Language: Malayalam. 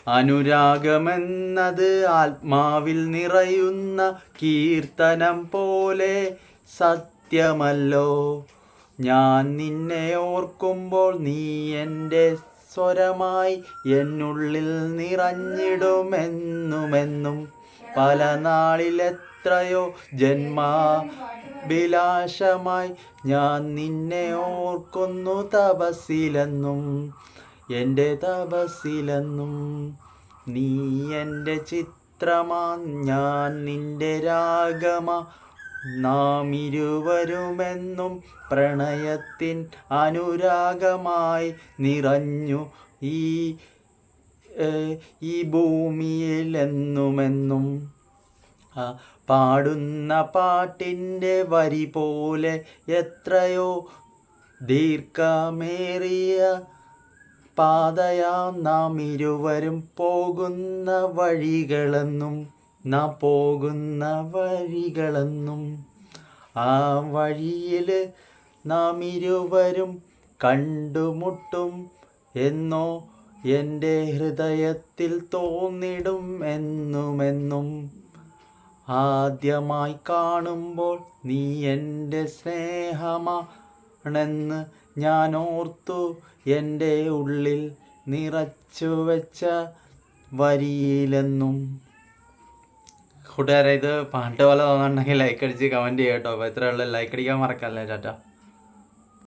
അനുരാഗമെന്നത് ആത്മാവിൽ നിറയുന്ന കീർത്തനം പോലെ സത്യമല്ലോ. ഞാൻ നിന്നെ ഓർക്കുമ്പോൾ നീ എൻ്റെ സ്വരമായി എന്നുള്ളിൽ നിറഞ്ഞിടുമെന്നുമെന്നും. പല നാളിലെത്രയോ ജന്മാഭിലാഷമായി ഞാൻ നിന്നെ ഓർക്കുന്നു തപസ്സിലെന്നും, എൻ്റെ തപസ്സിലെന്നും. നീ എൻ്റെ ചിത്രമാ, ഞാൻ നിൻ്റെ രാഗമാ, നാം ഇരുവരുമെന്നും പ്രണയത്തിൻ അനുരാഗമായി നിറഞ്ഞു ഈ ഭൂമിയിലെന്നുമെന്നും. പാടുന്ന പാട്ടിൻ്റെ വരി പോലെ എത്രയോ ദീർഘമേറിയ പാതയാം നാം ഇരുവരും പോകുന്ന വഴികളെന്നും, നാം പോകുന്ന വഴികളെന്നും. ആ വഴിയിൽ നാം ഇരുവരും കണ്ടുമുട്ടും എന്നോ എൻ്റെ ഹൃദയത്തിൽ തോന്നിടും എന്നുമെന്നും. ആദ്യമായി കാണുമ്പോൾ നീ എൻ്റെ സ്നേഹമാണെന്ന് ഞാൻ ഓർത്തു, എൻ്റെ ഉള്ളിൽ നിറച്ചു വെച്ച വരിയിലെന്നും. കൂട്ടുകാരെ, ഇത് പാട്ട് പോലെ തോന്നുന്നുണ്ടെങ്കിൽ ലൈക്ക് അടിച്ച് കമൻറ്റ് ചെയ്യാം കേട്ടോ. അപ്പോൾ ഇത്രയുള്ള ലൈക്ക് അടിക്കാൻ മറക്കല്ലേ. ടാറ്റ.